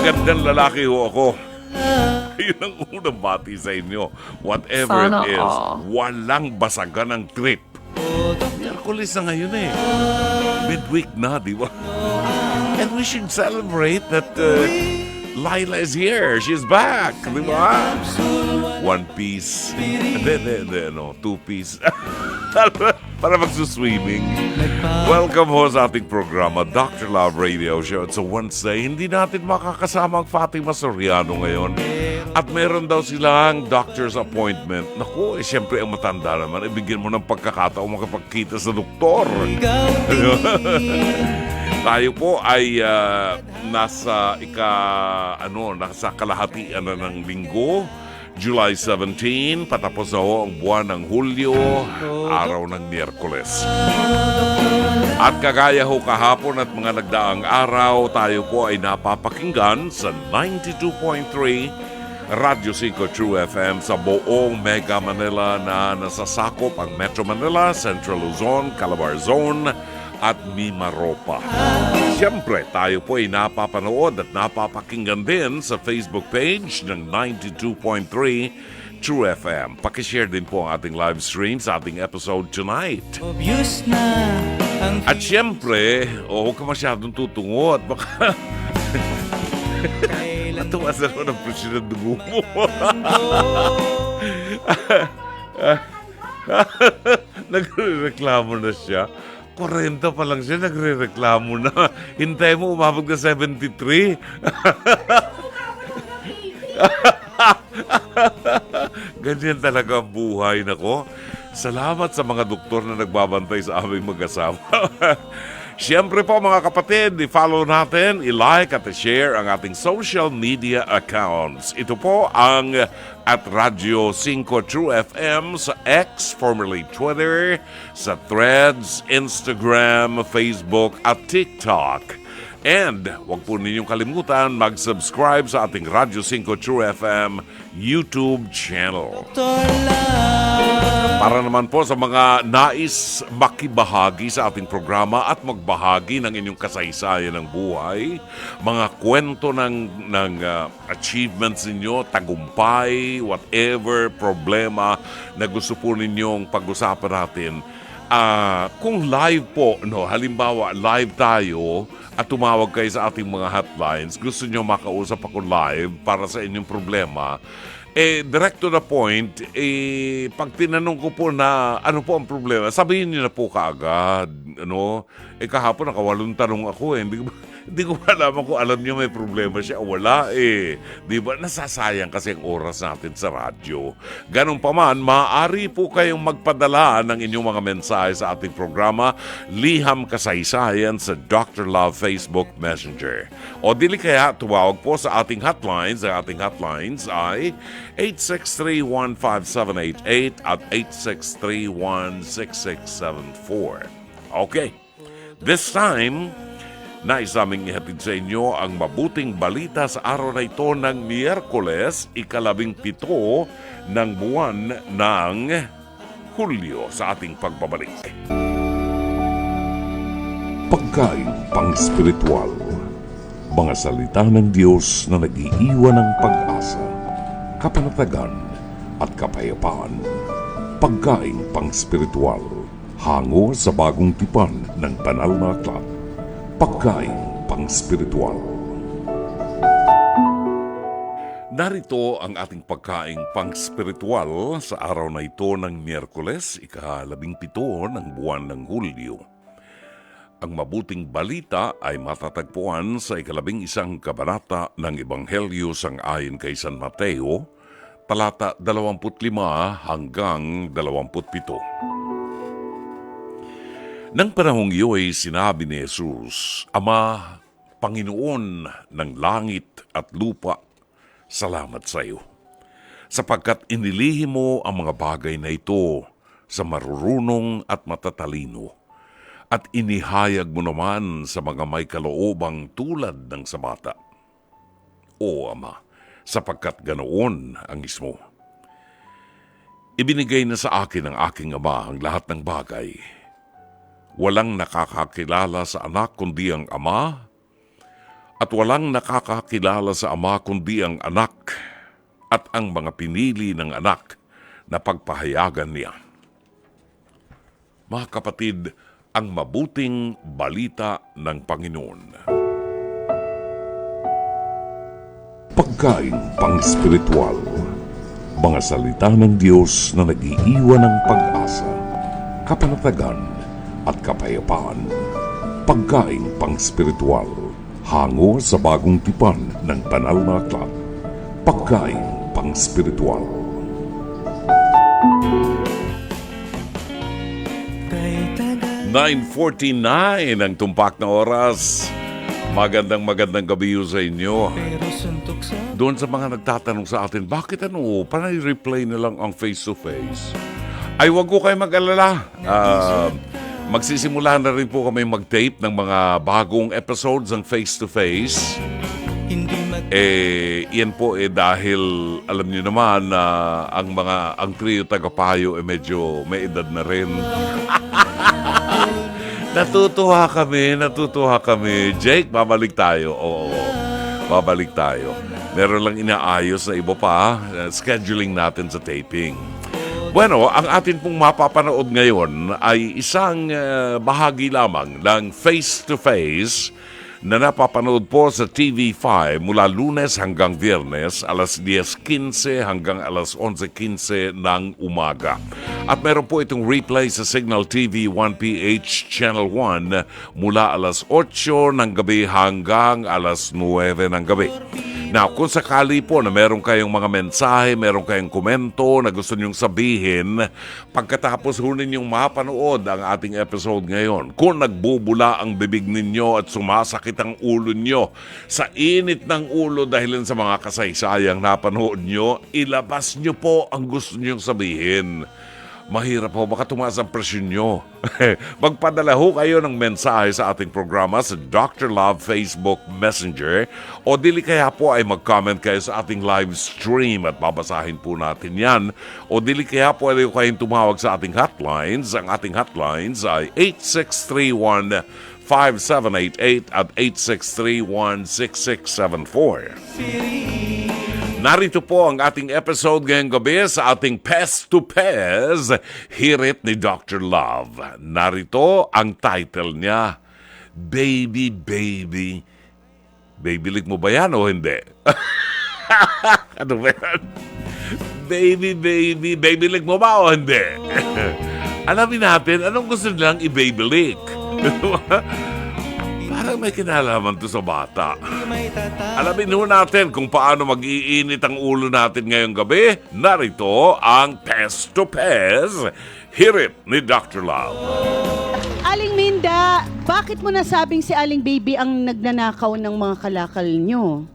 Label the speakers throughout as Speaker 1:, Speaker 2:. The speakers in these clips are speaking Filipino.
Speaker 1: magandang lalaki ho ako. Yun ang unang bati sa inyo. Whatever
Speaker 2: Sana
Speaker 1: it is,
Speaker 2: all.
Speaker 1: walang basagan ng trip. Miyerkules na ngayon eh. Midweek na, di ba? And we should celebrate that Laila is here. She's back, di ba? One piece. Hindi, no, two piece. Para magsuswimming. Welcome ho sa ating programa, Dr. Love Radio Show. It's a Wednesday. Hindi natin makakasama ang Fatima Soriano ngayon. At meron daw silang doctor's appointment. Naku, siyempre ang matanda naman, ibigyan mo ng pagkakataon makapagkita sa doktor. Tayo po ay nasa kalahatian na ng linggo. July 17, patapos na ho ang buwan ng Hulyo, araw ng Miyerkules. At kagaya ho kahapon at mga nagdaang araw, tayo po ay napapakinggan sa 92.3 Radyo 5 True FM sa buong Mega Manila na nasasakop ang Metro Manila, Central Luzon, Calabar Zone at Mimaropa. Siyempre, tayo po ay napapanood at napapakinggan din sa Facebook page ng 92.3 True FM. Pakishare din po ang ating live stream sa ating episode tonight. At siyempre, huwag ka masyadong tutungo at baka matuwasan mo ng presyo ng dugo mo. Nagre-reklamo na siya. 40 pa lang siya, nagre-reklamo na. Hintay mo, umabot ka 73. Ganyan talaga ang buhay, nako. Salamat sa mga doktor na nagbabantay sa aming mag-asawa. Siyempre po mga kapatid, i-follow natin, i-like at i-share ang ating social media accounts. Ito po ang at Radyo 5 True FM sa X, formerly Twitter, sa Threads, Instagram, Facebook at TikTok. And huwag po ninyong kalimutan mag-subscribe sa ating Radyo 5 True FM YouTube channel. Para naman po sa mga nais makibahagi sa ating programa at magbahagi ng inyong kasaysayan ng buhay, mga kwento ng achievements ninyo, tagumpay, whatever problema na gusto po ninyong pag-usapan natin. Kung live po, halimbawa live tayo at tumawag kayo sa ating mga hotlines, gusto nyo makausap ako live para sa inyong problema, direct to the point, pag tinanong ko po na ano po ang problema, sabihin niyo na po kaagad. Kahapon nakawalong tanong ako hindi ko alam kung alam niyo may problema siya o wala Di ba? Nasasayang kasi ang oras natin sa radyo. Ganun pa man, maaari po kayong magpadala ng inyong mga mensahe sa ating programa, Liham Kasaysayan sa Dr. Love Facebook Messenger. O dili kaya tumawag po sa ating hotlines. Ang ating hotlines ay 863-15788 at 863-16674. Okay. This time, nais naming ihatid sa inyo ang mabuting balita sa araw na ito ng Miyerkules, 17 ng buwan ng Hulyo sa ating pagbabalik. Pagkain pang-spiritual. Mga salita ng Diyos na nag-iiwan ng pag-asa, kapanatagan at kapayapaan. Pagkain pang-spiritual. Hango sa bagong tipan ng banal na aklat. Pagkain pang-spiritual. Narito ang ating pagkain pang-spiritual sa araw na ito ng Miyerkules, 17 ng buwan ng Hulyo. Ang mabuting balita ay matatagpuan sa 11 kabanata ng Ebanghelyo sang-ayon kay San Mateo, talata 25 hanggang 27. Nang panahong iyo'y sinabi ni Jesus, Ama, Panginoon ng langit at lupa, salamat sa iyo, sapagkat inilihim mo ang mga bagay na ito sa marurunong at matatalino, at inihayag mo naman sa mga may kaloobang tulad ng sa bata. O Ama, sapagkat ganoon ang ismo. Ibinigay na sa akin ng aking Ama ang lahat ng bagay. Walang nakakakilala sa anak kundi ang Ama, At walang nakakakilala sa Ama kundi ang anak at ang mga pinili ng anak na pagpahayagan niya. Mga kapatid, ang mabuting balita ng Panginoon. Pagkain pang-spiritual. Mga salita ng Diyos na nag-iiwan ng pag-asa, kapanatagan at kapayapaan. Pagkain pang-spiritual. Hango sa bagong tipan ng banal na aklat. Pagkain pang-spiritual. 9:49 ang tumpak na oras. Magandang gabi sa inyo. Doon sa mga nagtatanong sa atin, bakit panay replay na lang ang face-to-face? Ay, wag ko kayo mag-alala. Magsisimula na rin po kami mag-tape ng mga bagong episodes ng face-to-face. Iyan po dahil alam niyo naman na ang trio tagapayo medyo may edad na rin. Natutuwa kami. Jake, babalik tayo. Oo, babalik tayo. Meron lang inaayos na iba pa, scheduling natin sa taping. Bueno, ang atin pong mapapanood ngayon ay isang bahagi lamang ng face-to-face na napapanood po sa TV5 mula Lunes hanggang Biyernes, alas 10:15 hanggang alas 11:15 ng umaga. At meron po itong replay sa Signal TV 1PH Channel 1 mula alas 8 ng gabi hanggang alas 9 ng gabi. Now, kung sakali po na meron kayong mga mensahe, meron kayong komento na gusto nyong sabihin, pagkatapos ninyong mapanood ang ating episode ngayon, kung nagbubula ang bibig ninyo at sumasakit ang ulo nyo sa init ng ulo dahil sa mga kasaysayang napanood nyo, ilabas nyo po ang gusto nyong sabihin. Mahirap po, baka tumaas ang presyon nyo. Magpadala ho kayo ng mensahe sa ating programa sa Dr. Love Facebook Messenger o dili kaya po ay mag-comment kayo sa ating live stream at babasahin po natin yan. O dili kaya po ay kayong tumawag sa ating hotlines. Ang ating hotlines ay 8631-5788 at 8631-6674. Narito po ang ating episode ngayong gabi sa ating Pest to Pez, Hirit ni Dr. Love. Narito ang title niya, Baby, Baby. Babylik mo ba yan o hindi? Ano ba yan? Baby, Baby. Babylik mo ba o hindi? Alamin natin, anong gusto nilang i-babylik? Parang may kinalaman to sa bata. Alamin ho natin kung paano mag-iinit ang ulo natin ngayong gabi. Narito ang Pest to Pez, Hirit ni Dr. Love.
Speaker 2: Aling Minda, bakit mo nasabing si Aling Baby ang nagnanakaw ng mga kalakal nyo?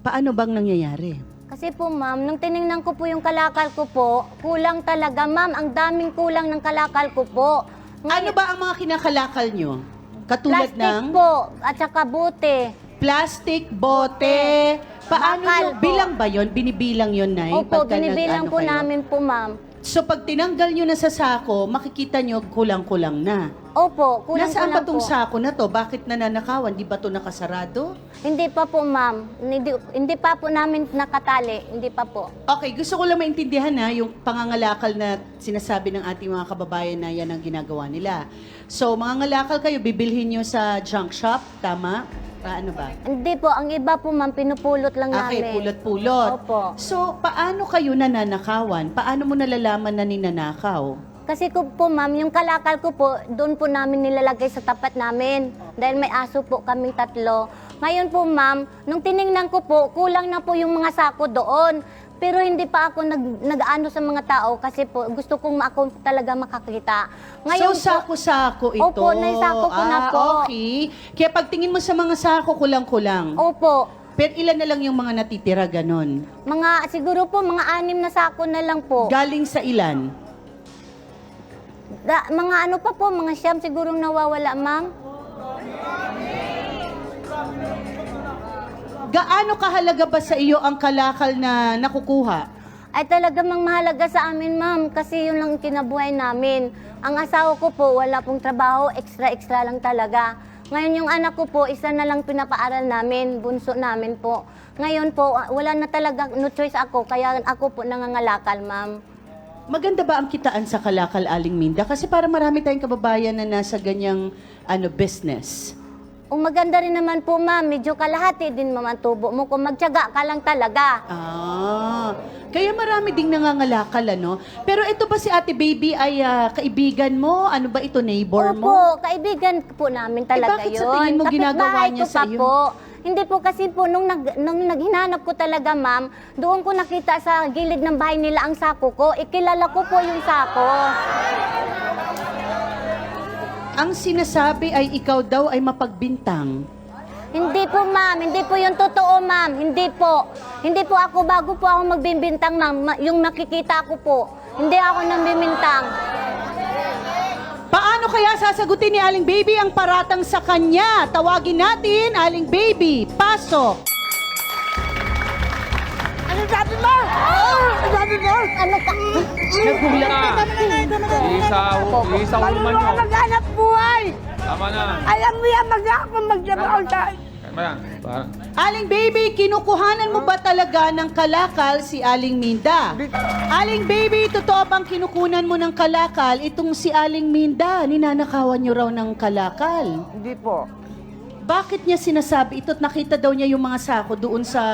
Speaker 2: Paano bang nangyayari?
Speaker 3: Kasi po ma'am, nung tiningnan ko po yung kalakal ko po, kulang talaga ma'am, ang daming kulang ng kalakal ko po.
Speaker 2: Ano ba ang mga kinakalakal nyo? Katulad
Speaker 3: Plastic
Speaker 2: ng
Speaker 3: po, at saka bote.
Speaker 2: plastic, bote. Paano
Speaker 3: Bakal
Speaker 2: yung
Speaker 3: po.
Speaker 2: bilang ba yun? Binibilang yun, Nay?
Speaker 3: Opo,
Speaker 2: Pagka
Speaker 3: binibilang
Speaker 2: nag-ano
Speaker 3: po
Speaker 2: kayo?
Speaker 3: namin po ma'am.
Speaker 2: So pag tinanggal nyo na sa sako, makikita nyo kulang-kulang na.
Speaker 3: Opo,
Speaker 2: Nasaan ba
Speaker 3: kulang-kulang
Speaker 2: tong
Speaker 3: po.
Speaker 2: sako na to? Bakit nananakawan? Di ba to nakasarado?
Speaker 3: Hindi pa po ma'am, hindi pa po namin nakatali, hindi pa po.
Speaker 2: Okay, gusto ko lang maintindihan na yung pangangalakal na sinasabi ng ating mga kababayan na yan ang ginagawa nila. So, mangangalakal kayo, bibilhin nyo sa junk shop, tama? Ano ba?
Speaker 3: Hindi po, ang iba po ma'am, pinupulot lang
Speaker 2: Okay,
Speaker 3: namin.
Speaker 2: pulot-pulot.
Speaker 3: Opo.
Speaker 2: So, paano kayo nananakawan? Paano mo nalalaman na ninanakaw?
Speaker 3: Kasi po ma'am, yung kalakal ko po, doon po namin nilalagay sa tapat namin. Dahil may aso po kaming 3. Ngayon po ma'am, nung tiningnan ko po, kulang na po yung mga sako doon. Pero hindi pa ako nag-ano sa mga tao kasi po gusto kong ako talaga makakita. Ngayon
Speaker 2: So, sako-sako ito?
Speaker 3: Opo, naisako ko na po.
Speaker 2: Okay. Kaya pagtingin mo sa mga sako, kulang-kulang.
Speaker 3: Opo.
Speaker 2: Pero ilan na lang yung mga natitira ganon?
Speaker 3: Siguro po, mga 6 na sako na lang po.
Speaker 2: Galing sa ilan?
Speaker 3: Mga ano pa po, mga siyam sigurong nawawala, ma'am.
Speaker 2: Gaano kahalaga ba sa iyo ang kalakal na nakukuha?
Speaker 3: Ay talaga mang mahalaga sa amin, ma'am, kasi yun lang kinabuhay namin. Ang asawa ko po, wala pong trabaho, extra-extra lang talaga. Ngayon yung anak ko po, isa na lang pinapaaral namin, bunso namin po. Ngayon po, wala na talaga, no choice ako, kaya ako po nangangalakal, ma'am.
Speaker 2: Maganda ba ang kitaan sa Kalakal, Aling Minda? Kasi para marami tayong kababayan na nasa ganyang business.
Speaker 3: O maganda rin naman po, ma'am, medyo kalahati din naman tubo mo kung magtiyaga ka lang talaga.
Speaker 2: Kaya marami ding nangangalakal, ano? Pero ito ba si Ate Baby ay kaibigan mo? Ano ba ito, neighbor mo?
Speaker 3: Opo, kaibigan po namin talaga
Speaker 2: bakit
Speaker 3: yun.
Speaker 2: sa tingin mo ginagawa
Speaker 3: Kapitbahay
Speaker 2: niya
Speaker 3: ko
Speaker 2: sa
Speaker 3: pa
Speaker 2: iyo?
Speaker 3: po. Hindi po kasi po, nung naghinanap ko talaga, ma'am, doon ko nakita sa gilid ng bahay nila ang sako ko. Ikilala ko po yung sako.
Speaker 2: Ang sinasabi ay ikaw daw ay mapagbintang.
Speaker 3: Hindi po, ma'am. Hindi po yung totoo, ma'am. Hindi po. Hindi po ako, bago po ako magbimbintang, ma'am, yung nakikita ko po. Hindi ako nang bibintang.
Speaker 2: Paano kaya sasagutin ni Aling Baby ang paratang sa kanya? Tawagin natin, Aling Baby. Pasok.
Speaker 4: Ano sabi mo? Ano sabi mo?
Speaker 3: Ano ka?
Speaker 2: Nagulat ka.
Speaker 5: Isa ulo man
Speaker 4: Marunong
Speaker 5: mo.
Speaker 4: ka maghanap buhay.
Speaker 5: Tama na.
Speaker 4: Alam mo yan, mag-aakong magtrabaho tayo.
Speaker 5: Tama yan.
Speaker 2: Aling Baby, kinukuhanan mo ba talaga ng kalakal si Aling Minda? Aling Baby, totoo bang kinukunan mo ng kalakal itong si Aling Minda? Ninanakawan niyo raw ng kalakal.
Speaker 4: Hindi po.
Speaker 2: Bakit niya sinasabi ito? Nakita daw niya yung mga sako doon sa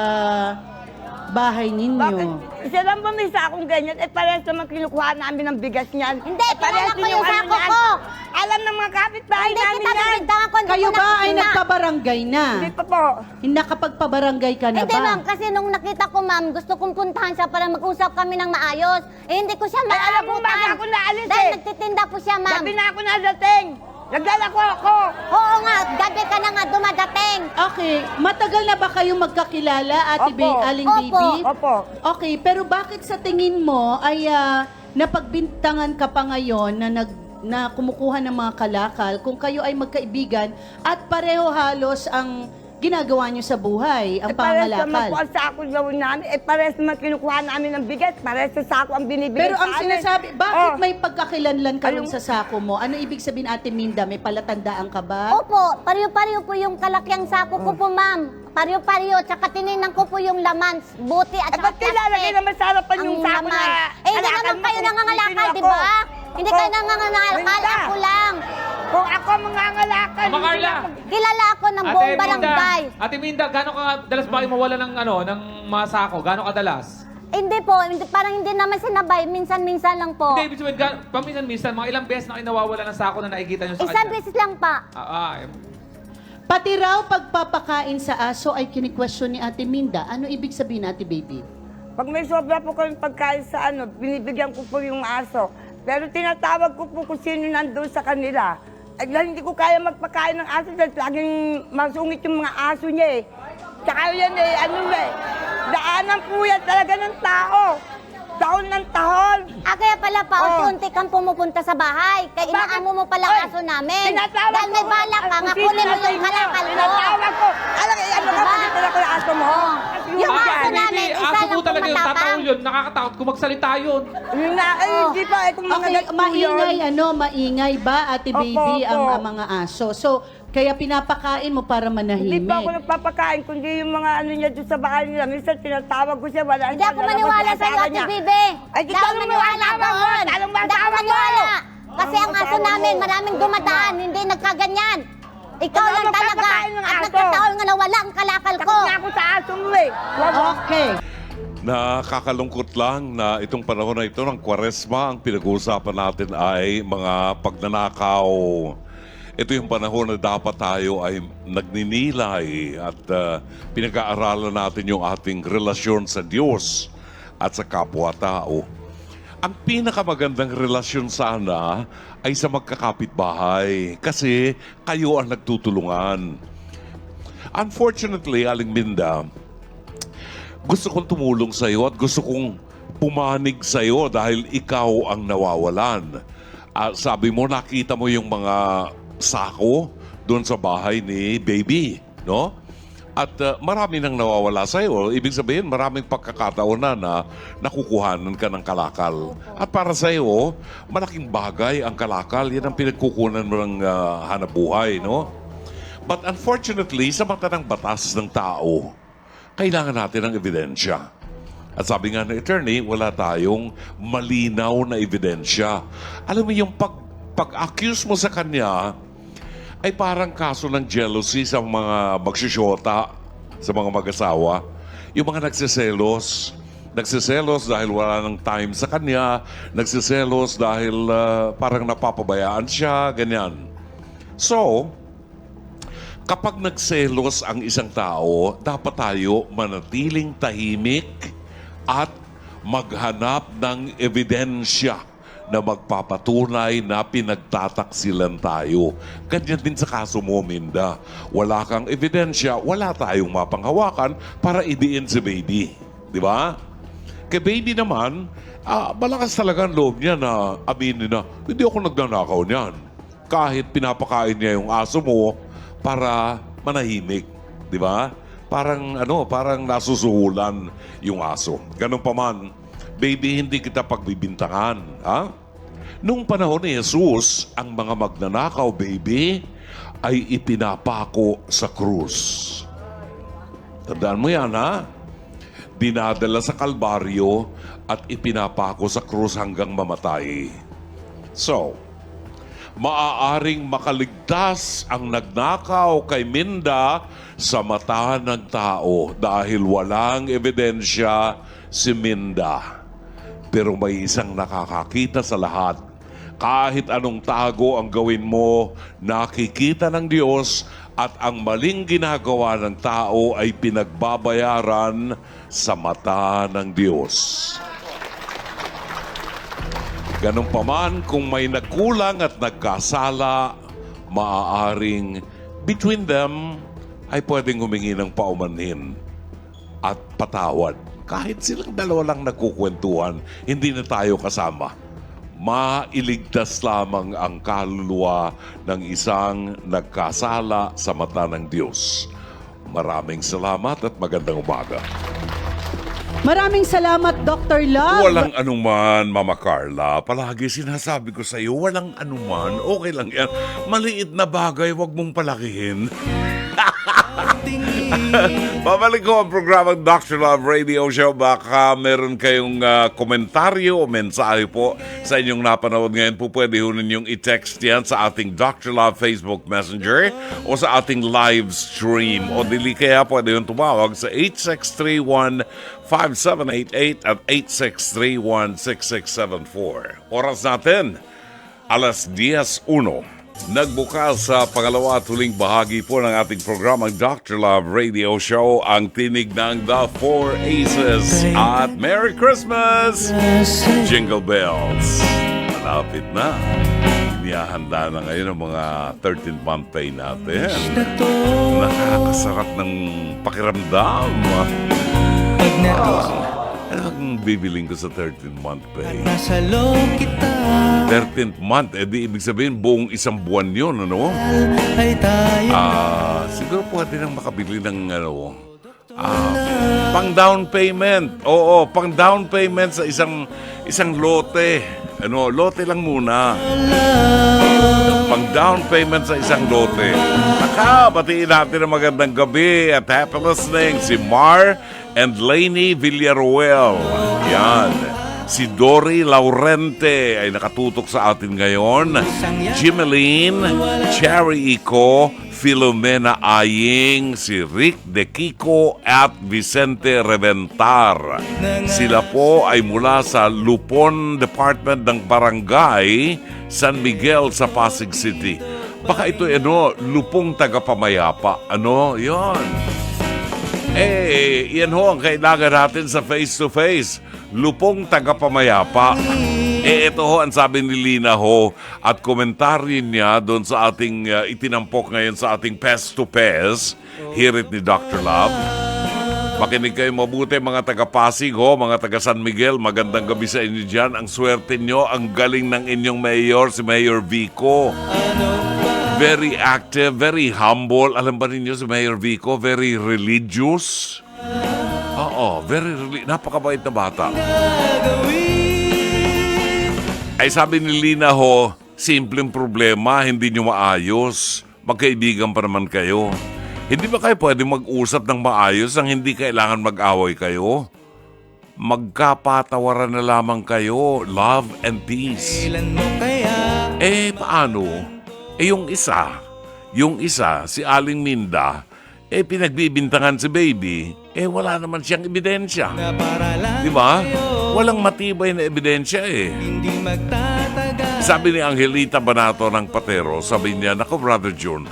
Speaker 2: bahay
Speaker 4: Bakit?
Speaker 2: ninyo.
Speaker 4: Isa lang ba may sakong ganyan? Parehas naman kinukuha namin ng bigas niyan.
Speaker 3: Hindi,
Speaker 4: parehas
Speaker 3: kilala ko
Speaker 4: din
Speaker 3: yung
Speaker 4: ano
Speaker 3: sako
Speaker 4: niyan.
Speaker 3: ko.
Speaker 4: Alam ng mga kapitbahay
Speaker 3: Hindi
Speaker 4: namin
Speaker 3: kita
Speaker 4: yan.
Speaker 3: bibintangan ko. Hindi
Speaker 2: Kayo
Speaker 3: ko
Speaker 2: ba ay
Speaker 3: nakikita.
Speaker 2: nagpabarangay na?
Speaker 4: Hindi pa po.
Speaker 2: Nakapagpabarangay ka na
Speaker 3: Hindi,
Speaker 2: ba?
Speaker 3: ma'am, kasi nung nakita ko, ma'am, gusto kong puntahan siya para mag-usap kami ng maayos. Eh, hindi ko siya
Speaker 4: Ay, alam mo,
Speaker 3: maabutan.
Speaker 4: bakit ako naalis
Speaker 3: Dahil
Speaker 4: eh?
Speaker 3: nagtitinda po siya, ma'am.
Speaker 4: Gabi na ako nadating. Naglalako ako.
Speaker 3: Oo nga, gabi ka na nga dumadating.
Speaker 2: Okay, matagal na ba kayong magkakilala, Ate
Speaker 4: Opo.
Speaker 2: Aling
Speaker 3: Opo.
Speaker 2: Baby?
Speaker 4: Opo.
Speaker 2: Okay, pero bakit sa tingin mo ay napagbintangan ka pa ngayon na kumukuha ng mga kalakal kung kayo ay magkaibigan at pareho halos ang ginagawa nyo sa buhay, ang
Speaker 4: Parehas naman po
Speaker 2: pangangalakal?
Speaker 4: ang sako gawin namin. Parehas naman kinukuha namin ng bigas. Parehas sa sako ang binibigay
Speaker 2: Pero ang
Speaker 4: sa amin.
Speaker 2: sinasabi, bakit
Speaker 4: Oh.
Speaker 2: may pagkakilanlan ka rin
Speaker 4: Ayun.
Speaker 2: sa sako mo? Ano ibig sabihin, Ate Minda? May palatandaan ka ba?
Speaker 3: Opo, pariyo-pariyo po yung kalakyang sako ko po, ma'am. Pariyo-pariyo, tsaka tininan ko po yung laman, buti at
Speaker 4: Eh,
Speaker 3: saka
Speaker 4: ba't kilalagay naman sa harapan yung sako na
Speaker 3: Eh, hindi
Speaker 4: kalakal
Speaker 3: naman
Speaker 4: mo
Speaker 3: kayo
Speaker 4: kung
Speaker 3: nangangalakal,
Speaker 4: sino
Speaker 3: di
Speaker 4: ako?
Speaker 3: ba? Hindi kayo nangangalakal,
Speaker 4: Minda.
Speaker 3: ako lang.
Speaker 4: Kung ako mangangalakal,
Speaker 5: Mama Carla.
Speaker 3: Kilala ako ng buong barangay.
Speaker 5: Ate Minda, gano'ng kadalas ba kayo mawala ng ng mga sako? Gano'ng kadalas?
Speaker 3: Hindi po, parang hindi naman sinabay, minsan-minsan lang po.
Speaker 5: Hindi, ibig sabihin, paminsan-minsan, mga ilang beses na kayo nawawala ng sako na nakikita nyo sa
Speaker 3: Isang
Speaker 5: kanya.
Speaker 3: beses lang pa.
Speaker 2: Pati raw pagpapakain sa aso ay kini-question ni Ate Minda. Ano ibig sabihin, Ate Baby?
Speaker 4: Pag may sobra po kami pagkain sa binibigyan ko po yung aso. Pero tinatawag ko po kung sino nandun sa kanila. Ay, dahil hindi ko kaya magpakain ng aso dahil laging masungit yung mga aso niya eh. Tsaka yan daanan po yan talaga ng tao. Taon ng tahon.
Speaker 3: Kaya pala pa,
Speaker 4: Oh.
Speaker 3: unti-unti kang pumupunta sa bahay. Kaya
Speaker 4: Bakit?
Speaker 3: inaamo mo pala
Speaker 4: Oy,
Speaker 3: aso namin.
Speaker 4: tinatawag
Speaker 3: Dahil may
Speaker 4: ko,
Speaker 3: balak ka,
Speaker 4: kung
Speaker 3: nga
Speaker 4: sino
Speaker 3: kunin mo
Speaker 4: nasa
Speaker 3: yung
Speaker 4: inyo.
Speaker 3: kalakal ko.
Speaker 4: Tinatawag ko. Alam ka, ano ka,
Speaker 3: Diba?
Speaker 4: pinitala ko yung aso mo.
Speaker 3: Yung
Speaker 4: Yan.
Speaker 3: aso namin, isa
Speaker 5: aso
Speaker 3: lang
Speaker 5: po
Speaker 3: po
Speaker 5: talaga yun,
Speaker 3: matapang.
Speaker 5: tataon yun, nakakatakot kung magsalita yun.
Speaker 4: Yun na, hindi pa, kung mga
Speaker 2: Okay,
Speaker 4: ganito
Speaker 2: maingay,
Speaker 4: yun.
Speaker 2: maingay ba, Ate
Speaker 4: Opo,
Speaker 2: Baby, ang
Speaker 4: opo.
Speaker 2: mga aso? So, kaya pinapakain mo para
Speaker 4: Hindi pa ako
Speaker 2: manahimik.
Speaker 4: nagpapakain, kundi yung mga ano niya doon sa bahay nila. Minsan tinatawag ko siya, wala
Speaker 3: Hindi ako maniwala sa iyo, Ate Bibi.
Speaker 4: Ay,
Speaker 3: Hindi ako
Speaker 4: tanong mo,
Speaker 3: maniwala
Speaker 4: asawa mo,
Speaker 3: doon.
Speaker 4: tanong mo,
Speaker 3: Hindi ako
Speaker 4: asawa mo.
Speaker 3: maniwala. Kasi ang aso
Speaker 4: Asawa mo.
Speaker 3: namin, maraming dumadaan, hindi nagkaganyan. Ikaw
Speaker 4: Wala
Speaker 3: lang talaga.
Speaker 4: magpapakain ng
Speaker 3: At
Speaker 4: aso.
Speaker 3: nagkataon nga na wala ang kalakal ko.
Speaker 4: Takot na ako sa aso mo eh.
Speaker 2: Okay.
Speaker 1: Nakakalungkot lang na itong panahon na ito ng Kwaresma, ang pinag-uusapan natin ay mga pagnanakaw. Ito yung panahon na dapat tayo ay nagninilay at pinag-aaralan natin yung ating relasyon sa Diyos at sa kapwa-tao. Ang pinakamagandang relasyon sana ay sa magkakapitbahay kasi kayo ang nagtutulungan. Unfortunately, Aling Minda, gusto kong tumulong sa iyo at gusto kong pumanig sa iyo dahil ikaw ang nawawalan. Sabi mo, nakita mo yung mga sako doon sa bahay ni Baby, no? At marami nang nawawala sa iyo. Ibig sabihin, maraming pagkakataon na nakukuhanan ka ng kalakal. At para sa iyo, malaking bagay ang kalakal. Yan ang pinagkukunan mo ng hanap buhay, no? But unfortunately, sa mata ng batas ng tao, kailangan natin ng ebidensya. At sabi nga ng attorney, wala tayong malinaw na ebidensya. Alam mo yung pag-accuse mo sa kanya ay parang kaso ng jealousy sa mga magsisyota, sa mga mag-asawa. Yung mga nagsiselos. Nagsiselos dahil wala ng time sa kanya. Nagsiselos dahil parang napapabayaan siya, ganyan. So, kapag nagselos ang isang tao, dapat tayo manatiling tahimik at maghanap ng ebidensya na magpapatunay na pinagtataksilan tayo. Ganyan din sa kaso mo, Minda. Wala kang ebidensya, wala tayong mapanghawakan para idiin si baby. Di ba? Kay baby naman, malakas talaga ang loob niya na aminin na, hindi ako nagnanakaw niyan. Kahit pinapakain niya yung aso mo para manahimik. Di ba? Parang nasusuhulan yung aso. Ganun pa man, baby, hindi kita pagbibintangan. Ha? Nung panahon ni Jesus, ang mga magnanakaw, baby, ay ipinapako sa krus. Tandaan mo yan, ha? Dinadala sa kalbaryo at ipinapako sa krus hanggang mamatay. So, maaaring makaligtas ang nagnakaw kay Minda sa mata ng tao dahil walang ebidensya si Minda. Pero may isang nakakakita sa lahat. Kahit anong tago ang gawin mo, nakikita ng Diyos at ang maling ginagawa ng tao ay pinagbabayaran sa mata ng Diyos. Ganun pa man, kung may nagkulang at nagkasala, maaaring between them ay pwedeng humingi ng paumanhin at patawad. Kahit silang dalawa lang nagkukwentuhan, hindi na tayo kasama. Mailigtas lamang ang kaluluwa ng isang nagkasala sa mata ng Diyos. Maraming salamat at magandang umaga.
Speaker 2: Maraming salamat, Dr. Love.
Speaker 1: Walang anuman, Mama Carla. Palagi sinasabi ko sa iyo, walang anuman. Okay lang yan. Maliit na bagay, wag mong palakihin. Babalik ko ang programang Dr. Love Radio Show. Baka meron kayong komentaryo o mensahe po sa inyong napanood ngayon po. Pwede ho ninyong i-text yan sa ating Dr. Love Facebook Messenger o sa ating live stream. O dili kaya pwede yung tumawag sa 8631-5788 at 8631-6674. Oras natin, alas 10:01. Nagbukas sa pangalawa at huling bahagi po ng ating programang Dr. Love Radio Show ang tinig ng The Four Aces at Merry Christmas! Jingle Bells. Malapit na. Inihahanda na ngayon ang mga 13th month pay natin. Nakakasarap ng pakiramdam. Ano ang bibiling ko sa 13th month pay? 13th month, di ibig sabihin buong isang buwan yun, ano? Siguro pwede nang makabili ng pang down payment. Oo, pang down payment sa isang lote. Lote lang muna. Pang down payment sa isang lote. Batiin natin ang magandang gabi at happy listening si Mar and Lainey Villaruel. Yan. Si Dory Laurente ay nakatutok sa atin ngayon. Jimeline, Cherry Ico, Filomena Aying, si Rick De Kiko at Vicente Reventar. Sila po ay mula sa Lupon Department ng Barangay San Miguel sa Pasig City. Baka ito Lupong Tagapamayapa. Yon. Yan ho ang kailangan natin sa face-to-face. Lupong Tagapamayapa. Ito ho ang sabi ni Lina ho at komentaryo niya doon sa ating itinampok ngayon sa ating Pest to Pest. Hear it ni Dr. Love. Makinig kayo mabuti mga taga-Pasig ho, mga taga-San Miguel. Magandang gabi sa inyo dyan. Ang swerte nyo, ang galing ng inyong mayor, si Mayor Vico. Very active, very humble. Alam ba ninyo si Mayor Vico? Very religious. Oo, napakabait na bata. Ay sabi ni Lina ho, simpleng problema, hindi nyo maayos. Magkaibigan pa naman kayo. Hindi ba kayo pwede mag-usap ng maayos nang hindi kailangan mag-away kayo? Magkapatawaran na lamang kayo. Love and peace. Paano? Yung isa, si Aling Minda, pinagbibintangan si baby, wala naman siyang ebidensya. Di ba? Walang matibay na ebidensya Sabi ni Angelita Banato ng Patero, sabi niya, "Nako, Brother June,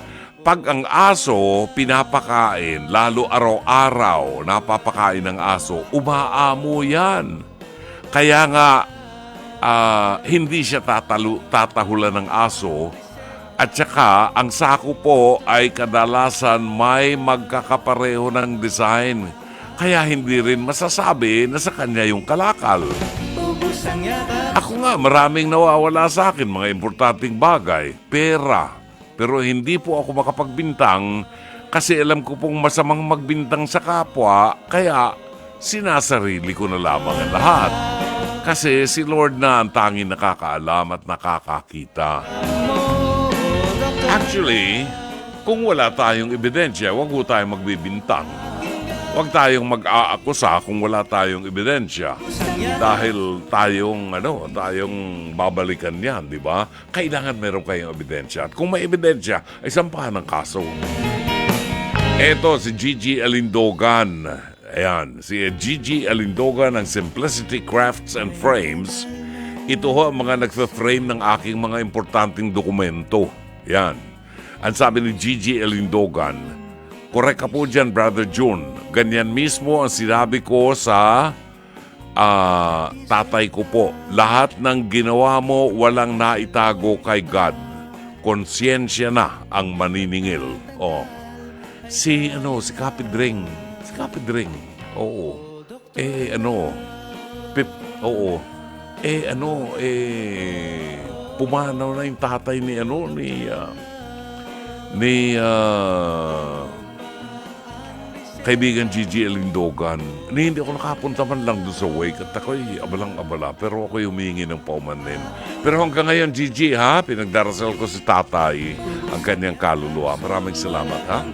Speaker 1: pag ang aso pinapakain, lalo araw-araw napapakain ng aso, umaamo yan. Kaya nga, hindi siya tatahulan ng aso. At saka, ang sako po ay kadalasan may magkakapareho ng design. Kaya hindi rin masasabi na sa kanya yung kalakal. Ako nga, maraming nawawala sa akin, mga importanteng bagay, pera. Pero hindi po ako makapagbintang kasi alam ko pong masamang magbintang sa kapwa, kaya sinasarili ko na lamang ang lahat. Kasi si Lord na ang tanging nakakaalam at nakakakita. Actually, kung wala tayong ebidensya, huwag po tayong magbibintang. Huwag tayong mag-aakusa kung wala tayong ebidensya. Dahil tayong babalikan yan, di ba? Kailangan meron kayong ebidensya. At kung may ebidensya, ay sampahan ng kaso. Eto, si Gigi Alindogan. Ayan, si Gigi Alindogan ng Simplicity Crafts and Frames. Ito ho ang mga nagfa-frame ng aking mga importanteng dokumento. Yan. Ang sabi ni Gigi Alindogan, "Correct ka po dyan, Brother June. Ganyan mismo ang sinabi ko sa tatay ko po. Lahat ng ginawa mo walang naitago kay God. Konsyensya na ang maniningil." Si Kapidring. Si Kapidring. Oo. Pumanaw na yung tatay ni kaibigan Gigi Alindogan. Hindi ako nakapunta man lang doon sa wake at ako'y abalang-abala, pero ako'y humingi ng paumanin. Pero hanggang ngayon, Gigi, pinagdarasal ko si tatay ang kanyang kaluluwa. Maraming salamat,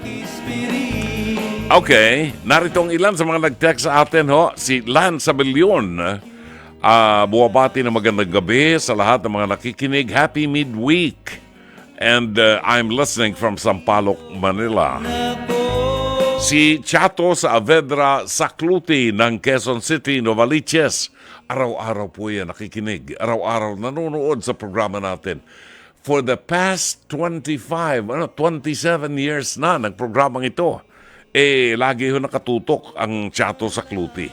Speaker 1: Okay, narito ang ilan sa mga nag-text sa atin, Si Lance Abelion, buwabati na magandang gabi sa lahat ng mga nakikinig. Happy midweek. And I'm listening from Sampaloc, Manila. Si Chato sa Avedra Sakluti ng Quezon City, Novaliches. Araw-araw po yan nakikinig. Araw-araw nanonood sa programa natin. For the past 27 years na ng programang ito, lagi ho nakatutok ang Chato Sakluti.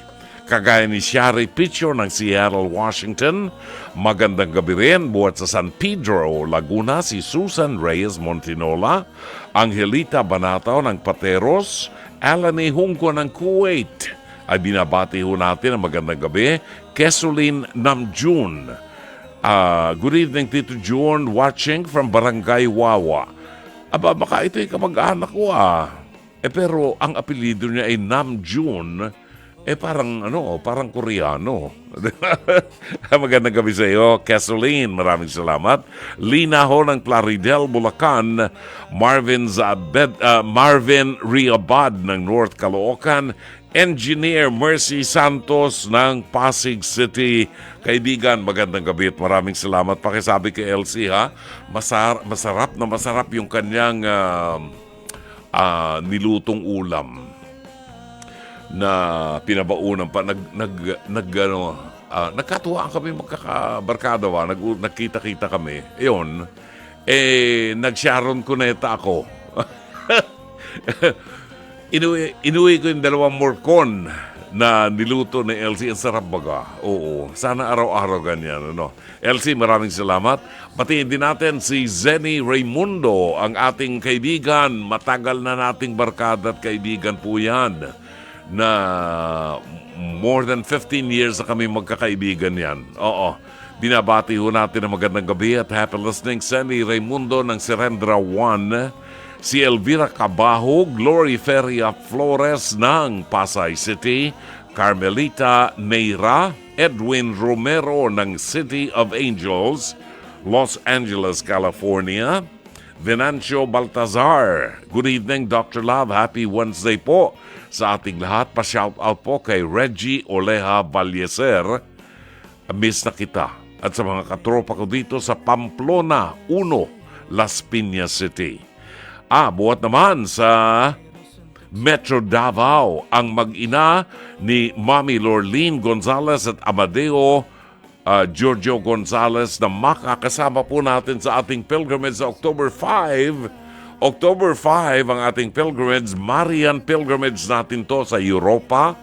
Speaker 1: Kagaya ni Shari Picho ng Seattle, Washington. Magandang gabi rin buhat sa San Pedro, Laguna, si Susan Reyes Montinola, Angelita Banataw ng Pateros, Alani Hungko ng Kuwait. Ay binabati ho natin ang magandang gabi. Kesulin Namjun. Good evening, Tito June, watching from Barangay Wawa. Baka ito'y kamag-anak ko pero ang apelido niya ay Namjun. Parang Koreano. Magandang gabi sa iyo, Kesulin. Maraming salamat. Lina ho ng Plaridel, Bulacan. Marvin Riabad ng North Caloocan. Engineer Mercy Santos ng Pasig City. Kaibigan, magandang gabi at maraming salamat. Pakisabi kay LC, masarap na masarap yung kanyang nilutong ulam na pinabaunan pa. Nagkatuwaan kami magkakabarkada nagkita-kita kami. Ayun, nag-Sharon Cuneta ako. Inuwi ko yung 2 morcon na niluto ni LC. Ang sarap baga. Oo, sana araw-araw ganyan. LC, maraming salamat. Batiin din natin si Zenny Raimundo, ang ating kaibigan. Matagal na nating barkada at kaibigan po yan. Na more than 15 years na kami magkakaibigan yan. Oo. Binabati ho natin ang magandang gabi at happy listening. Sandy Raimundo ng Serendra 1. Si Elvira Cabajo, Glory Feria Flores ng Pasay City. Carmelita Neira, Edwin Romero ng City of Angels, Los Angeles, California. Venancio Baltazar. Good evening, Dr. Love. Happy Wednesday po sa ating lahat. Pa-shout out po kay Reggie Oleja Valleser. Miss na kita. At sa mga katropa ko dito sa Pamplona 1, Las Piñas City. Buhat naman sa Metro Davao ang mag-ina ni Mami Lorleen Gonzalez at Amadeo Giorgio Gonzalez na makakasama po natin sa ating pilgrimage sa October 5. October 5 ang ating pilgrimage, Marian pilgrimage natin to sa Europa.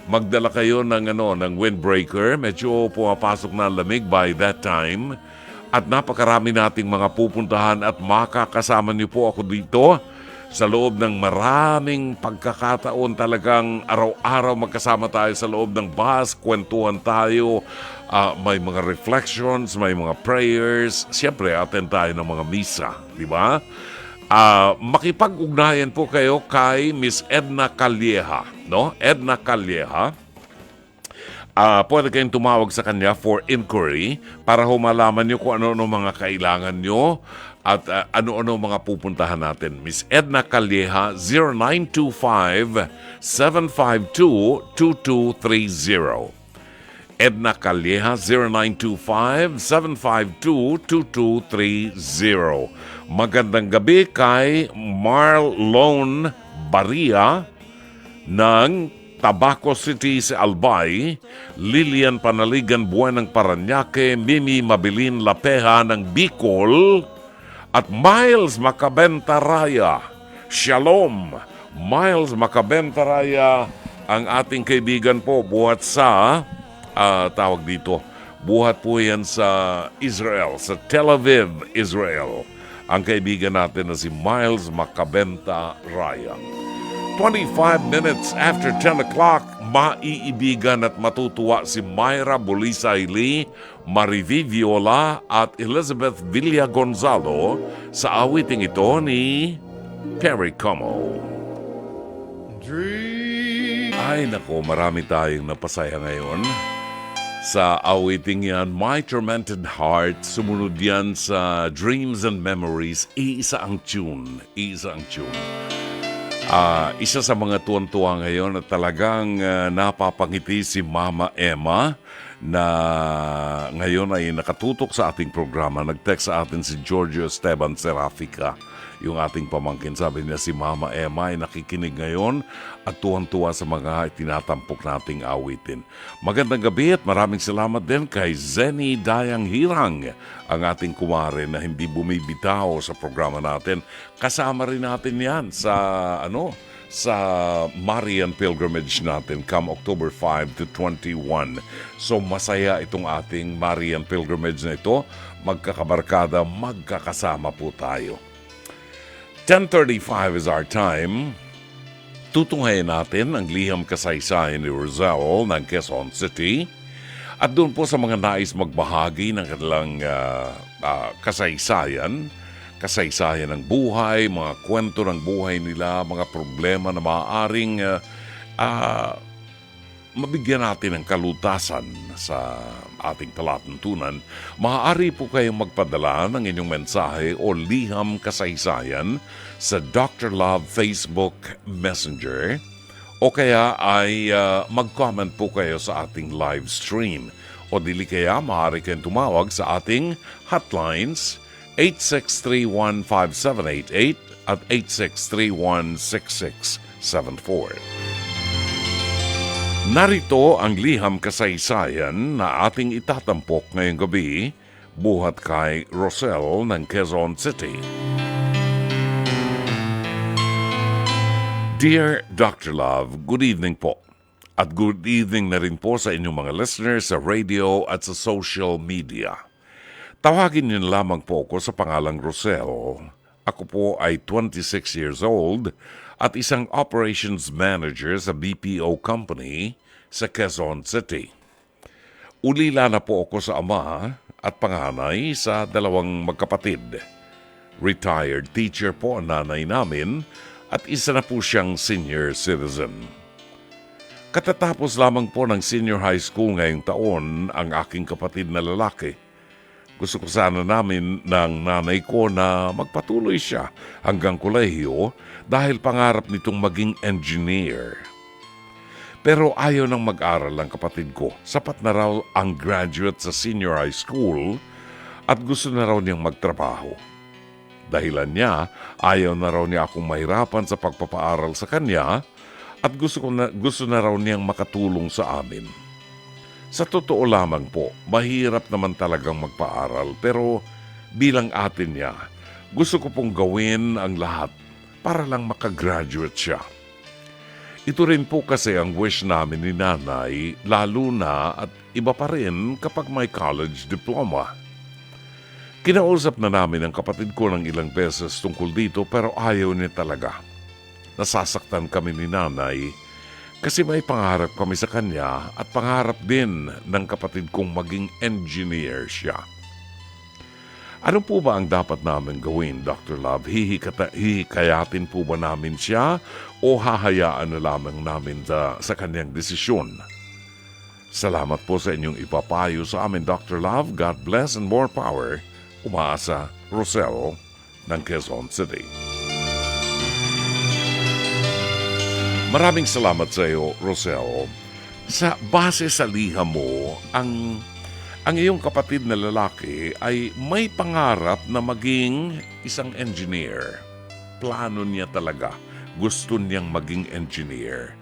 Speaker 1: Magdala kayo ng windbreaker. Medyo pumapasok na lamig by that time. At napakarami nating mga pupuntahan at makakasama niyo po ako dito sa loob ng maraming pagkakataon. Talagang araw-araw magkasama tayo sa loob ng bus, kwentuhan tayo, may mga reflections, may mga prayers. Siyempre, attend tayo ng mga misa, di ba? Makipag-ugnayan po kayo kay Miss Edna Calleja, no? Edna Calleja. Pwede kayong tumawag sa kanya for inquiry para humalaman nyo kung ano-ano mga kailangan nyo at ano-ano mga pupuntahan natin. Miss Edna Calleja, 0925-752-2230. Edna Calleja, 0925-752-2230. Magandang gabi kay Marlon Baria ng Tabaco City sa Albay, Lilian Panaligan Buenang Paranaque, Mimi Mabilin Lapeha ng Bicol, at Miles Macabentaraya. Shalom! Miles Macabentaraya ang ating kaibigan po buhat sa, buhat po yan sa Israel, sa Tel Aviv, Israel. Ang kaibigan natin na si Miles Macabentaraya. 25 minutes after 10 o'clock, maiibigan at matutuwa si Myra Bulisay Lee, Marivi Viola at Elizabeth Villa Gonzalo sa awiting ito ni Perry Como. Ay nako, marami tayong napasaya ngayon. Sa awiting yan, My Tormented Heart, sumunod yan sa Dreams and Memories, iisa ang tune. Isa sa mga tuwan-tuwa ngayon at talagang napapangiti si Mama Emma na ngayon ay nakatutok sa ating programa. Nag-text sa atin si Giorgio Esteban Serafica, yung ating pamangkin. Sabi niya si Mama Emma ay nakikinig ngayon at tuwan-tuwa sa mga tinatampok nating awitin. Magandang gabi at maraming salamat din kay Zenny Dayang Hirang, ang ating kumare na hindi bumibitaw sa programa natin. Kasama rin natin yan sa Marian Pilgrimage natin come October 5 to 21. So masaya itong ating Marian Pilgrimage na ito. Magkakabarkada, magkakasama po tayo. 10:35 is our time. Tutunghayin natin ang liham kasaysayan ni Rizal ng Quezon City. At doon po sa mga nais magbahagi ng kanilang kasaysayan ng buhay, mga kwento ng buhay nila, mga problema na maaaring mabigyan natin ng kalutasan sa ating palatuntunan, maaari po kayong magpadala ng inyong mensahe o liham kasaysayan sa Dr. Love Facebook Messenger o kaya ay mag-comment po kayo sa ating live stream o dili kaya maaari kayong tumawag sa ating hotlines 8631-5788 at 8631-6674. Narito ang liham kasaysayan na ating itatampok ngayong gabi buhat kay Rosel ng Quezon City. Dear Dr. Love, good evening po. At good evening na rin po sa inyong mga listeners sa radio at sa social media. Tawagin niyo lamang po ako sa pangalang Rosel. Ako po ay 26 years old at isang operations manager sa BPO company sa Quezon City. Ulila na po ako sa ama at panganay sa dalawang magkapatid. Retired teacher po ang nanay namin at isa na po siyang senior citizen. Katatapos lamang po ng senior high school ngayong taon ang aking kapatid na lalaki. Gusto ko sana namin ng nanay ko na magpatuloy siya hanggang kolehiyo dahil pangarap nitong maging engineer. Pero ayaw nang mag-aral ang kapatid ko. Sapat na raw ang graduate sa senior high school at gusto na raw niyang magtrabaho. Dahilan niya, ayaw na raw niya akong mahirapan sa pagpapaaral sa kanya at gusto na raw niyang makatulong sa amin. Sa totoo lamang po, mahirap naman talagang magpaaral pero bilang atin niya, gusto ko pong gawin ang lahat para lang makagraduate siya. Ito rin po kasi ang wish namin ni nanay, lalo na at iba pa rin kapag may college diploma. Kinausap na namin ang kapatid ko ng ilang beses tungkol dito pero ayaw niya talaga. Nasasaktan kami ni nanay kasi may pangarap kami sa kanya at pangarap din ng kapatid kong maging engineer siya. Ano po ba ang dapat namin gawin, Dr. Love? Hihikayatin po ba namin siya o hahayaan na lamang namin sa kanyang desisyon? Salamat po sa inyong ipapayo sa amin, Dr. Love. God bless and more power. Umaasa, Rosel ng Quezon City. Maraming salamat sa iyo, Rosel. Sa base sa liham mo, ang iyong kapatid na lalaki ay may pangarap na maging isang engineer. Plano niya talaga. Gusto niyang maging engineer.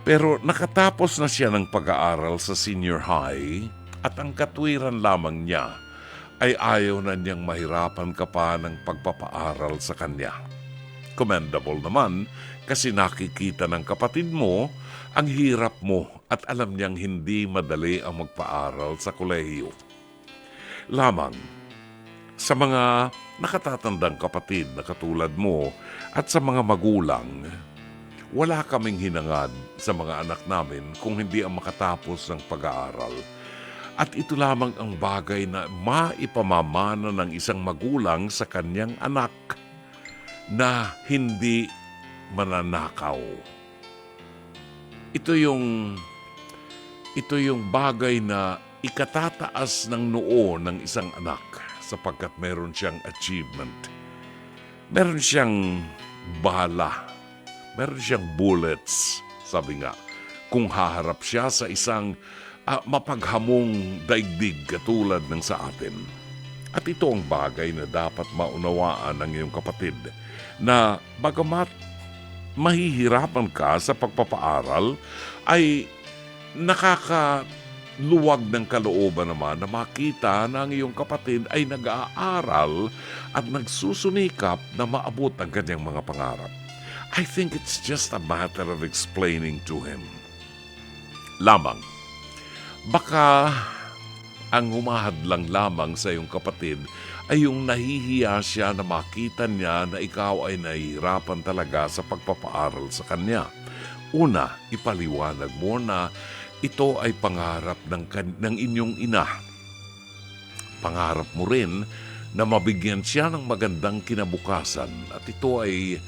Speaker 1: Pero nakatapos na siya ng pag-aaral sa senior high at ang katwiran lamang niya ay ayaw na niyang mahirapan ka pa ng pagpapaaral sa kanya. Commendable naman kasi nakikita ng kapatid mo ang hirap mo at alam niyang hindi madali ang magpaaral sa kolehiyo. Lamang, sa mga nakatatandang kapatid na katulad mo at sa mga magulang, wala kaming hinangad sa mga anak namin kung hindi ang makatapos ng pag-aaral. At ito lamang ang bagay na maipamamana ng isang magulang sa kanyang anak na hindi mananakaw. Ito yung bagay na ikatataas ng noo ng isang anak sapagkat meron siyang achievement. Meron siyang bala. Meron siyang bullets, sabi nga, kung haharap siya sa isang mapaghamong daigdig katulad ng sa atin. At ito ang bagay na dapat maunawaan ng iyong kapatid na bagamat mahihirapan ka sa pagpapaaral ay nakakaluwag ng kalooban naman na makita na ang iyong kapatid ay nag-aaral at nagsusunikap na maabot ang kanyang mga pangarap. I think it's just a matter of explaining to him. Lamang, baka ang humahadlang lamang sa iyong kapatid ay yung nahihiya siya na makita niya na ikaw ay nahihirapan talaga sa pagpapaaral sa kanya. Una, ipaliwanag mo na ito ay pangarap ng inyong ina. Pangarap mo rin na mabigyan siya ng magandang kinabukasan at ito ay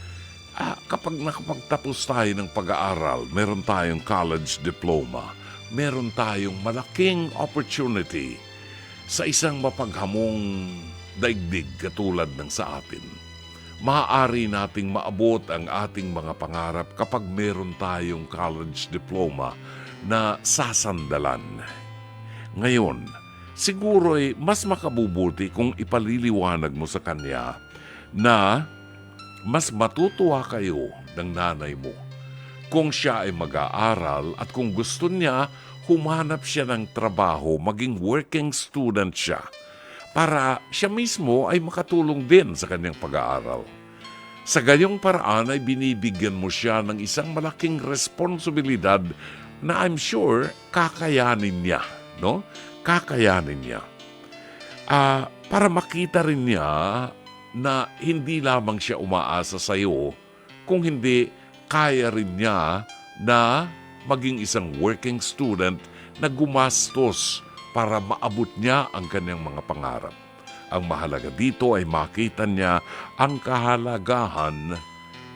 Speaker 1: kapag nakapagtapos tayo ng pag-aaral, meron tayong college diploma, meron tayong malaking opportunity sa isang mapaghamong daigdig katulad ng sa atin. Maaari nating maabot ang ating mga pangarap kapag meron tayong college diploma na sasandalan. Ngayon, siguro ay mas makabubuti kung ipaliliwanag mo sa kanya na mas matutuwa kayo ng nanay mo kung siya ay mag-aaral at kung gusto niya, humanap siya ng trabaho, maging working student siya para siya mismo ay makatulong din sa kanyang pag-aaral. Sa gayong paraan ay binibigyan mo siya ng isang malaking responsibilidad na I'm sure kakayanin niya, no? Kakayanin niya. Para makita rin niya na hindi lamang siya umaasa sa iyo, kung hindi kaya rin niya na maging isang working student na gumastos para maabot niya ang kanyang mga pangarap. Ang mahalaga dito ay makita niya ang kahalagahan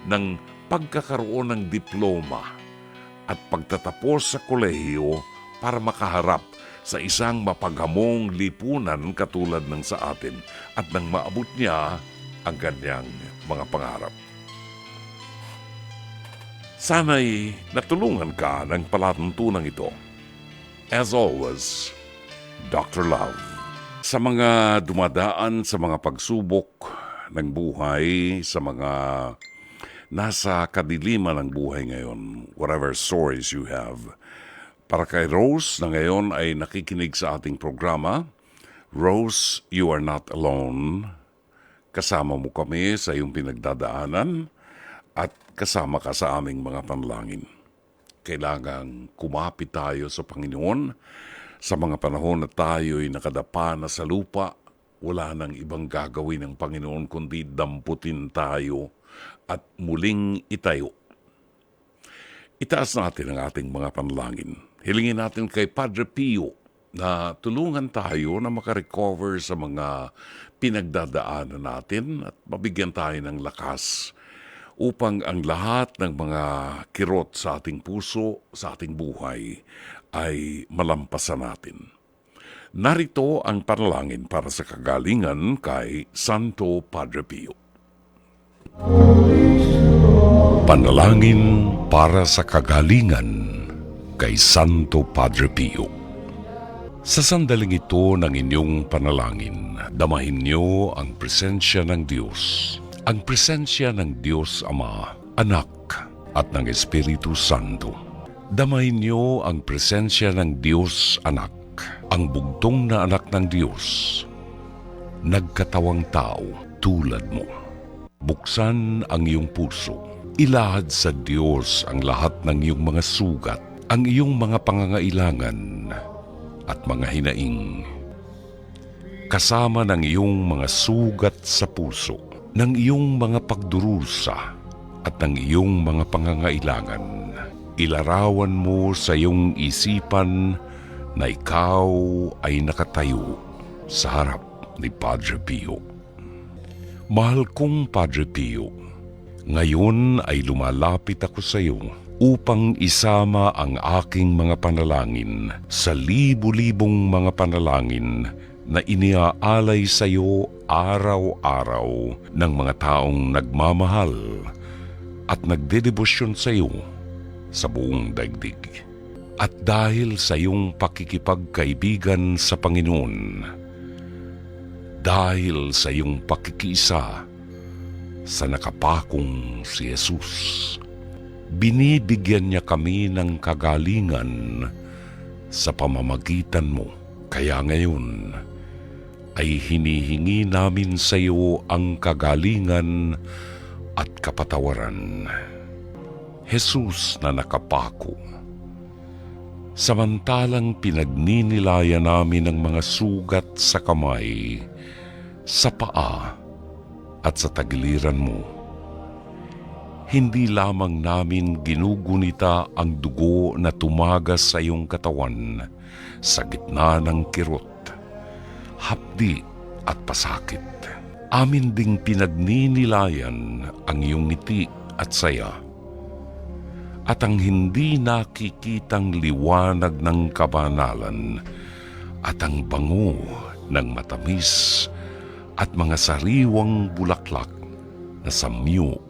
Speaker 1: ng pagkakaroon ng diploma at pagtatapos sa kolehiyo para makaharap sa isang mapaghamong lipunan katulad ng sa atin at nang maabot niya ang kanyang mga pangarap. Sana'y natulungan ka ng palatuntunan ito. As always, Dr. Love. Sa mga dumadaan sa mga pagsubok ng buhay, sa mga nasa kadiliman ng buhay ngayon, whatever stories you have, para kay Rose na ngayon ay nakikinig sa ating programa, Rose, you are not alone. Kasama mo kami sa iyong pinagdadaanan at kasama ka sa aming mga panalangin. Kailangang kumapit tayo sa Panginoon sa mga panahon na tayo'y nakadapa na sa lupa. Wala nang ibang gagawin ng Panginoon kundi damputin tayo at muling itayo. Itaas natin ang ating mga panalangin. Hilingin natin kay Padre Pio na tulungan tayo na makarecover sa mga pinagdadaanan natin at mabigyan tayo ng lakas upang ang lahat ng mga kirot sa ating puso, sa ating buhay ay malampasan natin. Narito ang panalangin para sa kagalingan kay Santo Padre Pio. Panalangin para sa kagalingan kay Santo Padre Pio. Sa sandaling ito ng inyong panalangin, damahin niyo ang presensya ng Diyos. Ang presensya ng Diyos Ama, Anak at ng Espiritu Santo. Damahin niyo ang presensya ng Diyos Anak, ang bugtong na anak ng Diyos, nagkatawang tao tulad mo. Buksan ang iyong puso. Ilahad sa Diyos ang lahat ng iyong mga sugat, ang iyong mga pangangailangan at mga hinaing. Kasama ng iyong mga sugat sa puso, ng iyong mga pagdurusa at ng iyong mga pangangailangan. Ilarawan mo sa iyong isipan na ikaw ay nakatayo sa harap ni Padre Pio. Mahal kong Padre Pio, ngayon ay lumalapit ako sa iyo upang isama ang aking mga panalangin sa libu-libong mga panalangin na iniaalay sa iyo araw-araw ng mga taong nagmamahal at nagdedebosyon sa iyo sa buong daigdig. At dahil sa iyong pakikipagkaibigan sa Panginoon, dahil sa iyong pakikiisa sa nakapakong si Jesus, binibigyan niya kami ng kagalingan sa pamamagitan mo. Kaya ngayon ay hinihingi namin sa iyo ang kagalingan at kapatawaran. Jesus na nakapako, samantalang pinagninilayan namin ang mga sugat sa kamay, sa paa at sa tagiliran mo. Hindi lamang namin ginugunita ang dugo na tumagas sa iyong katawan sa gitna ng kirot, hapdi at pasakit. Amin ding pinagninilayan ang iyong ngiti at saya, at ang hindi nakikitang liwanag ng kabanalan at ang bango ng matamis at mga sariwang bulaklak na samyo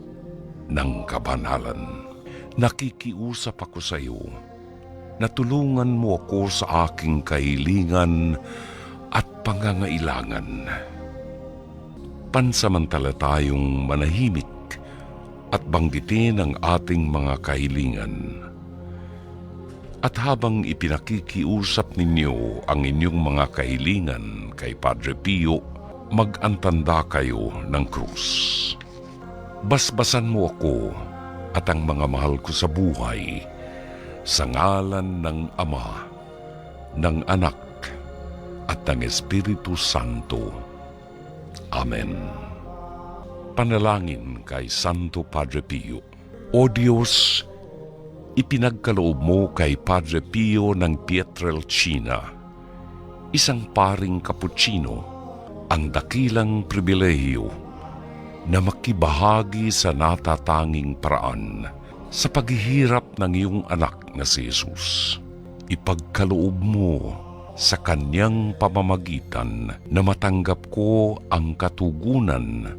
Speaker 1: ng kabanalan. Nakikiusap ako sa iyo na tulungan mo ako sa aking kahilingan at pangangailangan. Pansamantala tayong manahimik at banggitin ang ating mga kahilingan. At habang ipinakikiusap ninyo ang inyong mga kahilingan kay Padre Pio, mag-antanda kayo ng krus. Basbasan mo ako at ang mga mahal ko sa buhay sa ngalan ng Ama, ng Anak at ng Espiritu Santo. Amen. Panalangin kay Santo Padre Pio. O Diyos, ipinagkaloob mo kay Padre Pio ng Pietrelcina, isang paring Kaputsino, ang dakilang pribilehiyo na makibahagi sa natatanging paraan sa paghihirap ng iyong anak na si Jesus. Ipagkaloob mo sa kanyang pamamagitan na matanggap ko ang katugunan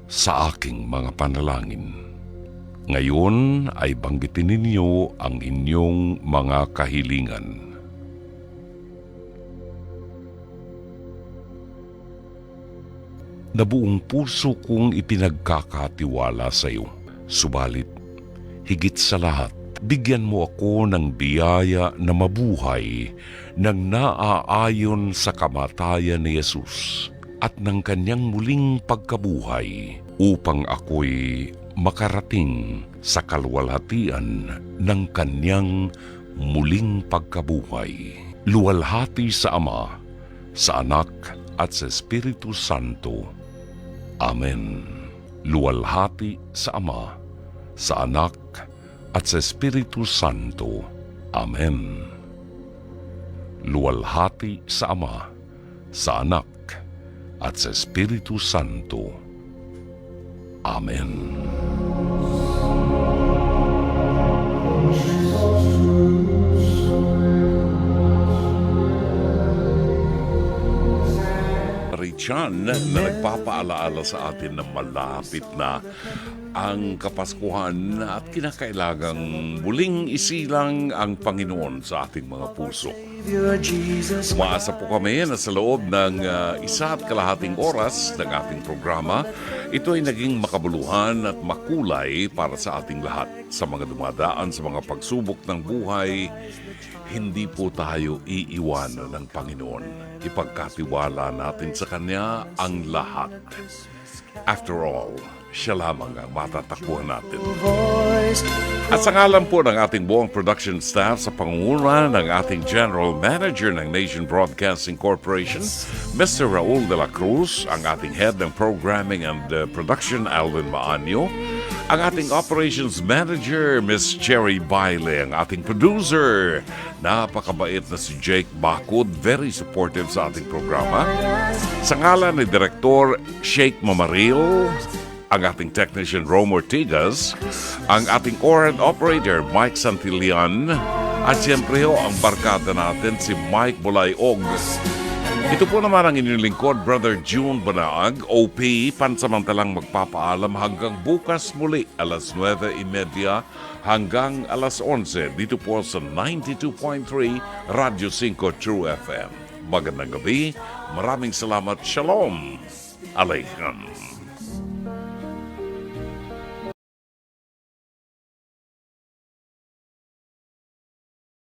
Speaker 1: sa aking mga panalangin. Ngayon ay banggitin ninyo ang inyong mga kahilingan. Na buong puso kong ipinagkakatiwala sa iyo. Subalit, higit sa lahat, bigyan mo ako ng biyaya na mabuhay nang naaayon sa kamatayan ni Jesus at ng kanyang muling pagkabuhay upang ako'y makarating sa kalwalhatian ng kanyang muling pagkabuhay. Luwalhati sa Ama, sa Anak at sa Espiritu Santo. Amen. Luwalhati sa Ama, sa Anak at sa Espiritu Santo. Amen. Luwalhati sa Ama, sa Anak at sa Espiritu Santo. Amen. Richan na nagpapaalaala sa atin na malapit na ang Kapaskuhan at kinakailangang muling isilang ang Panginoon sa ating mga puso. Umaasa po kami na sa loob ng 1.5 oras ng ating programa, ito ay naging makabuluhan at makulay para sa ating lahat. Sa mga dumadaan sa mga pagsubok ng buhay, hindi po tayo iiwanan ng Panginoon. Ipagkatiwala natin sa Kanya ang lahat. After all, siya lamang ang matatakbuhan natin. At sa ngalan po ng ating buong production staff sa pangunguna ng ating General Manager ng Nation Broadcasting Corporation, Mr. Raul de la Cruz, ang ating Head ng Programming and Production, Alvin Maanyo, ang ating Operations Manager, Miss Cherry Baile, ang ating producer, napakabait na si Jake Bakud, very supportive sa ating programa. Sa ngalan ni Direktor Sheikh Mamaril, ang ating technician Rome Ortigas, ang ating overhead operator Mike Santillan, at siyempre ho ang barkada natin si Mike Bulayog. Ito po naman ang inyong lingkod, Brother June Banaag, OP, pansamantalang magpapaalam hanggang bukas muli, alas 9:30 hanggang alas 11, dito po sa 92.3 Radio 5 True FM. Magandang gabi, maraming salamat, Shalom Aleichem.